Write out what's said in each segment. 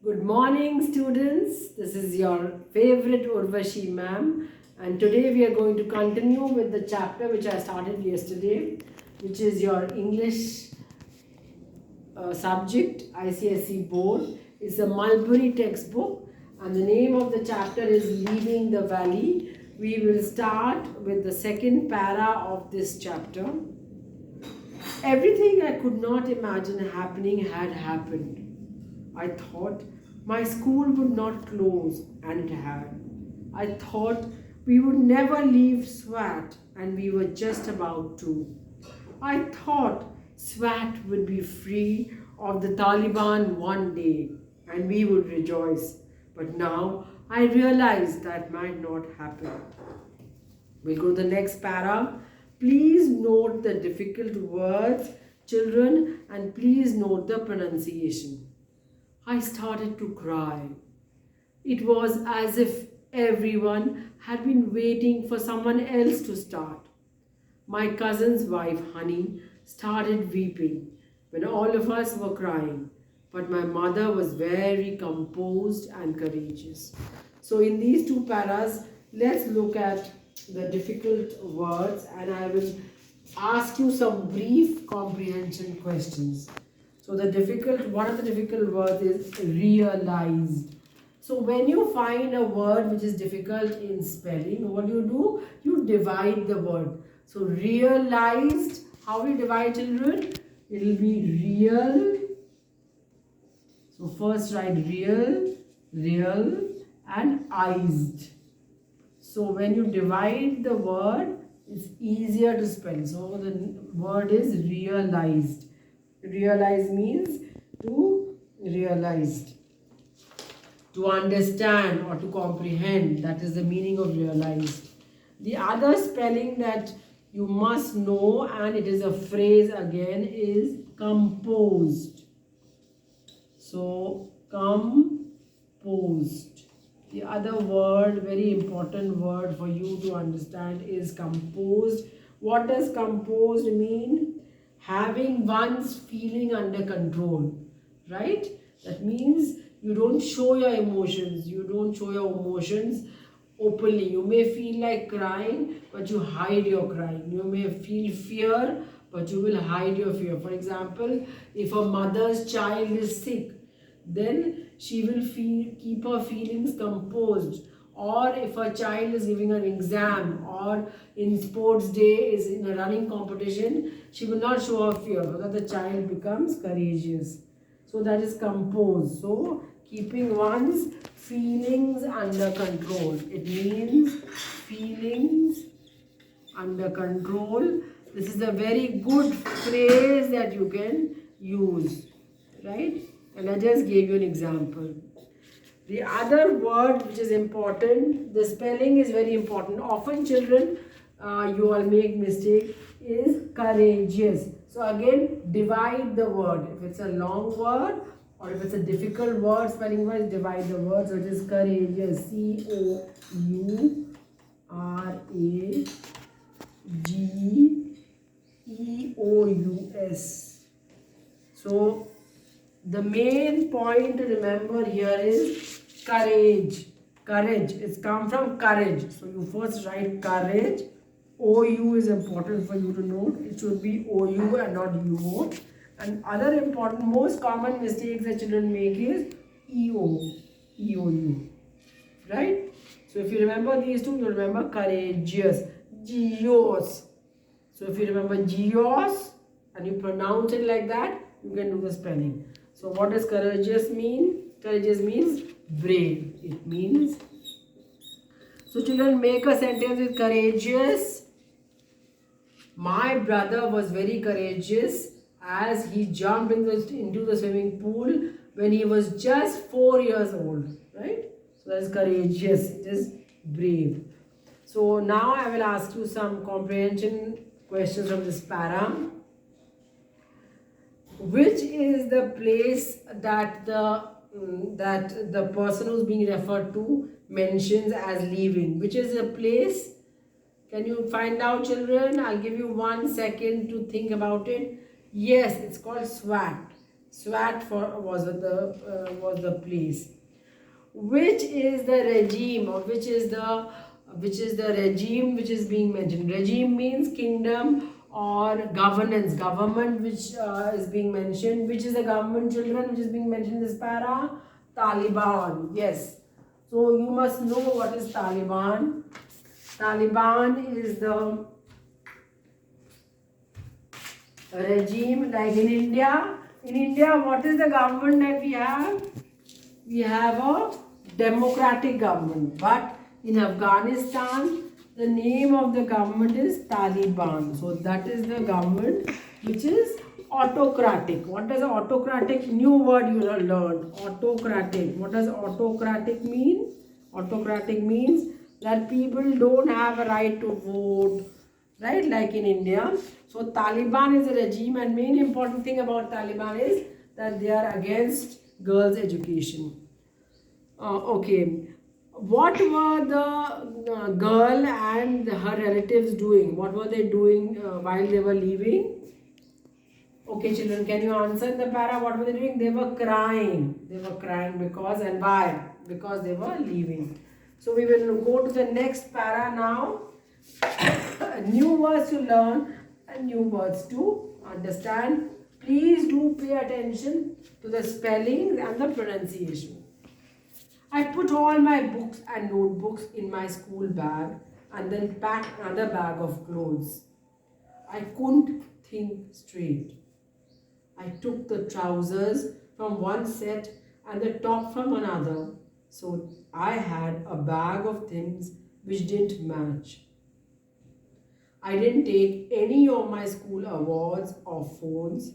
Good morning, students. This is your favorite Urvashi ma'am, and today we are going to continue with the chapter which I started yesterday, which is your English subject, ICSE board. It's a Mulberry textbook, and the name of the chapter is Leaving the Valley. We will start with the second para of this chapter. Everything I could not imagine happening had happened. I thought my school would not close, and it had. I thought we would never leave SWAT, and we were just about to. I thought SWAT would be free of the Taliban one day, and we would rejoice. But now I realize that might not happen. We'll go to the next para. Please note the difficult words, children, and please note the pronunciation. I started to cry. It was as if everyone had been waiting for someone else to start. My cousin's wife, Honey, started weeping when all of us were crying, but my mother was very composed and courageous. So in these two paras, let's look at the difficult words, and I will ask you some brief comprehension questions. So one of the difficult words is realized. So when you find a word which is difficult in spelling, what do? You divide the word. So realized, how we divide, children? It will be real. So first write real, and ized. So when you divide the word, it's easier to spell. So the word is realized. Realize means to realized. To understand or to comprehend. That is the meaning of realized. The other spelling that you must know, and it is a phrase again, is composed. So composed. The other word, very important word for you to understand, is composed. What does composed mean? Having one's feeling under control, right? That means you don't show your emotions. You don't show your emotions openly. You may feel like crying, but you hide your crying. You may feel fear, but you will hide your fear. For example, if a mother's child is sick, then she will keep her feelings composed. Or if a child is giving an exam, or in sports day is in a running competition, she will not show her fear because the child becomes courageous. So that is composed. So keeping one's feelings under control. It means feelings under control. This is a very good phrase that you can use, right? And I just gave you an example. The other word which is important, the spelling is very important. Often children, you all make mistake, is courageous. So again, divide the word. If it's a long word or if it's a difficult word, spelling wise, divide the word. So it is courageous. C-O-U-R-A-G-E-O-U-S. So the main point to remember here is courage. Courage. It's come from courage. So you first write courage. O-U is important for you to note. It should be O-U and not U-O. And other important, most common mistakes that children make is E-O. E-O-U. Right? So if you remember these two, you remember courageous. Geos. So if you remember geos and you pronounce it like that, you can do the spelling. So what does courageous mean? Courageous means brave. It means. So children, make a sentence with courageous. My brother was very courageous as he jumped into the swimming pool when he was just 4 years old. Right? So that is courageous. It is brave. So now I will ask you some comprehension questions from this para. Which is the place that the person who's being referred to mentions as leaving? Which is the place? Can you find out, children? I'll give you 1 second to think about it. Yes, it's called SWAT. SWAT was the place. Which is the regime, or which is the regime which is being mentioned? Regime means kingdom or governance, government which is being mentioned. Which is the government, children, which is being mentioned in this para? Taliban. Yes. So you must know what is Taliban. Taliban is the regime, like in India. In India, what is the government that we have? We have a democratic government. But in Afghanistan, the name of the government is Taliban. So that is the government which is autocratic. What does autocratic? New word you have learned. Autocratic. What does autocratic mean? Autocratic means that people don't have a right to vote, right, like in India. So Taliban is a regime, and main important thing about Taliban is that they are against girls' education. Okay, what were the girl and her relatives doing? What were they doing while they were leaving? Okay, children, can you answer in the para? What were they doing? They were crying. They were crying because, and why? Because they were leaving. So we will go to the next para now. New words to learn and new words to understand. Please do pay attention to the spelling and the pronunciation. I put all my books and notebooks in my school bag and then packed another bag of clothes. I couldn't think straight. I took the trousers from one set and the top from another, so I had a bag of things which didn't match. I didn't take any of my school awards or phones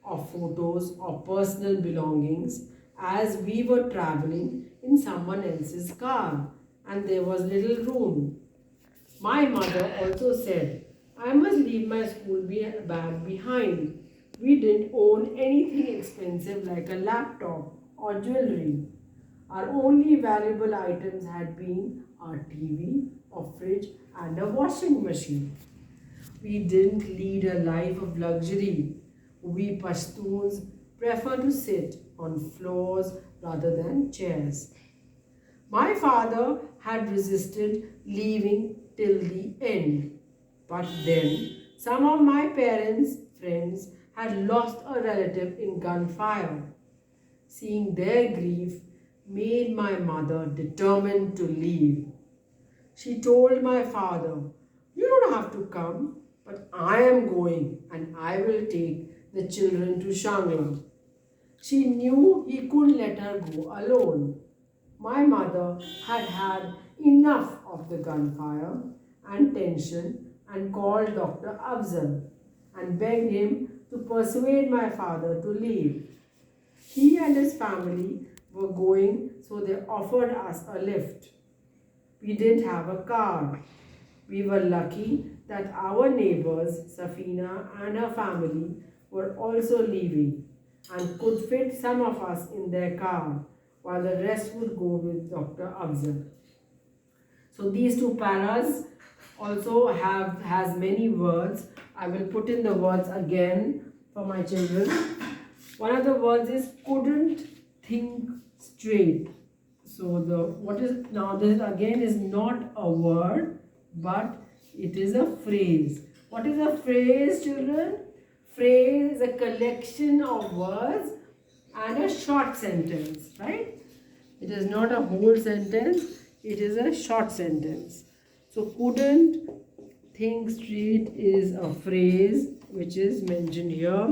or photos or personal belongings, as we were traveling in someone else's car and there was little room. My mother also said I must leave my school bag behind. We didn't own anything expensive like a laptop or jewelry. Our only valuable items had been our TV, a fridge, and a washing machine. We didn't lead a life of luxury. We Pashtuns prefer to sit on floors rather than chairs. My father had resisted leaving till the end. But then some of my parents' friends had lost a relative in gunfire. Seeing their grief made my mother determined to leave. She told my father, "You don't have to come, but I am going and I will take the children to Shangla." She knew he couldn't let her go alone. My mother had had enough of the gunfire and tension and called Dr. Afzal and begged him to persuade my father to leave. He and his family were going, so they offered us a lift. We didn't have a car. We were lucky that our neighbors, Safina and her family, were also leaving and could fit some of us in their car, while the rest would go with Dr. Afzal. So these two paras also has many words. I will put in the words again for my children. One of the words is couldn't think straight. So this again is not a word, but it is a phrase. What is a phrase, children? Phrase is a collection of words and a short sentence, right? It is not a whole sentence, it is a short sentence. So couldn't think straight is a phrase which is mentioned here.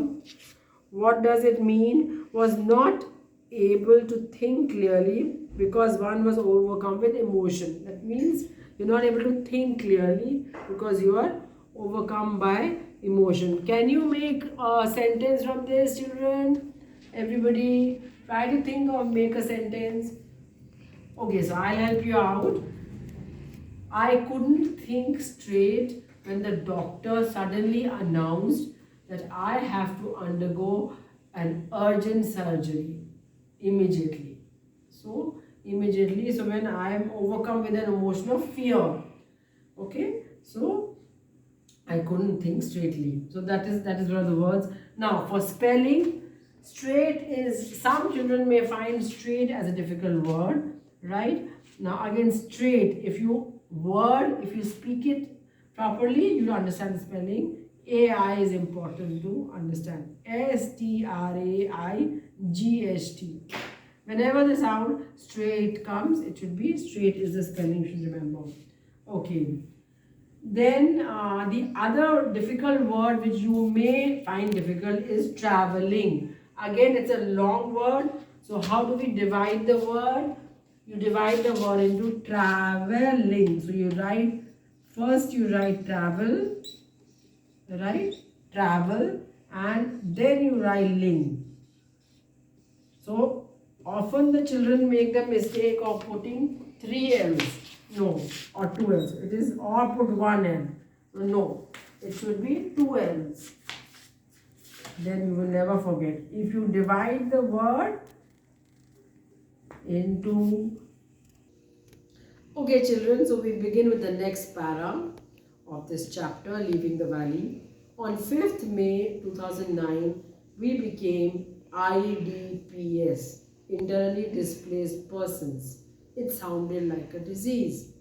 What does it mean? Was not able to think clearly because one was overcome with emotion. That means you're not able to think clearly because you are overcome by emotion. Can you make a sentence from this, children? Everybody try to think or make a sentence. Okay, so I'll help you out. I couldn't think straight when the doctor suddenly announced that I have to undergo an urgent surgery immediately. So immediately, so when I am overcome with an emotion of fear, okay, so I couldn't think straightly. So that is one of the words. Now for spelling Straight is, some children may find straight as a difficult word, right? Now again, straight, if you speak it properly, you'll understand the spelling. AI is important to understand. STRAIGHT. Whenever the sound straight comes, it should be straight is the spelling, you should remember. Okay. Then the other difficult word which you may find difficult is traveling. Again, it's a long word. So how do we divide the word? You divide the word into traveling. So you write, first you write travel, right? Travel, and then you write ling. So often the children make the mistake of putting 3 L's. No, or 2 L's. It is, or put 1 L. No, it should be 2 L's. Then you will never forget. If you divide the word into... Okay children, so we begin with the next para of this chapter, Leaving the Valley. On 5th May 2009, we became IDPS, Internally Displaced Persons. It sounded like a disease.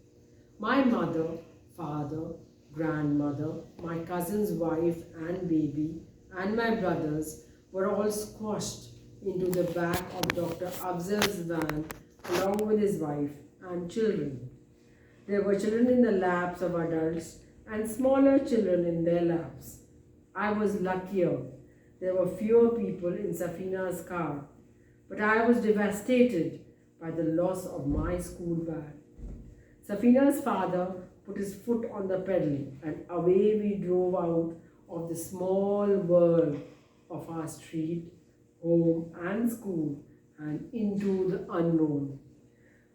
My mother, father, grandmother, my cousin's wife and baby, and my brothers were all squashed into the back of Dr. Afzal's van along with his wife and children. There were children in the laps of adults and smaller children in their laps. I was luckier. There were fewer people in Safina's car, but I was devastated by the loss of my school bag. Safina's father put his foot on the pedal and away we drove out of the small world of our street, home and school and into the unknown.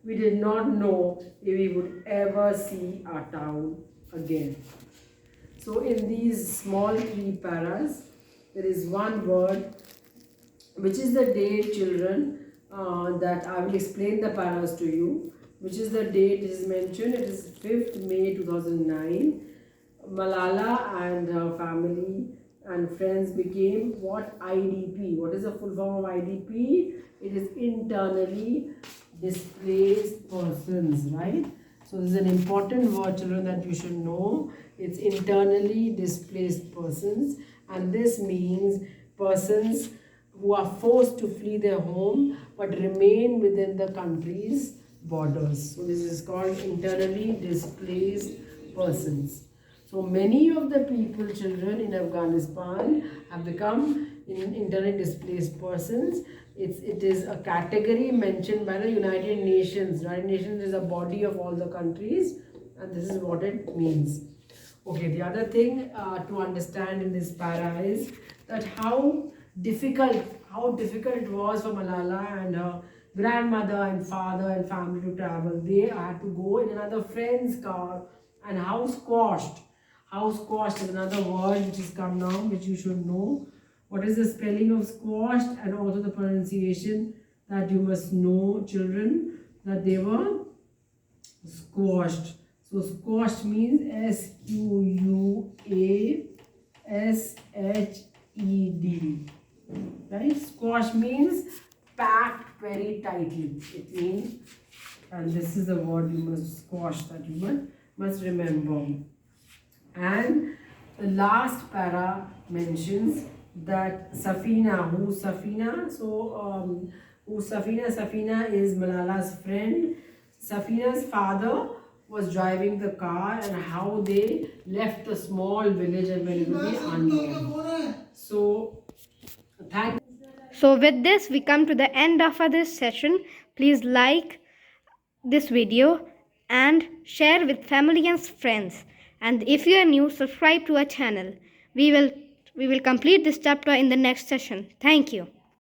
We did not know if we would ever see our town again. So in these small 3 paras, there is one word which is the date, children, that I will explain the paras to you, which is the date is mentioned. It is 5th May 2009. Malala and her family and friends became what? IDP. What is the full form of IDP? It is internally displaced persons, right? So this is an important word, children, that you should know. It's internally displaced persons, and this means persons who are forced to flee their home but remain within the country's borders. So this is called internally displaced persons. So many of the people, children in Afghanistan have become internally displaced persons. It is a category mentioned by the United Nations. United Nations is a body of all the countries, and this is what it means. Okay, the other thing to understand in this para is that how difficult it was for Malala and her grandmother and father and family to travel. They had to go in another friend's car, and how squashed is another word which has come now, which you should know. What is the spelling of squashed and also the pronunciation that you must know, children, that they were squashed. So squashed means SQUASHED. Right? Squash means packed very tightly. It means, and this is the word you must squash, that you must remember. And the last para mentions that Safina, who's Safina? So, who's Safina? Safina is Malala's friend. Safina's father was driving the car, and how they left a small village and went into the unknown. So, So with this, we come to the end of this session. Please like this video and share with family and friends. And if you are new, subscribe to our channel. We will complete this chapter in the next session. Thank you.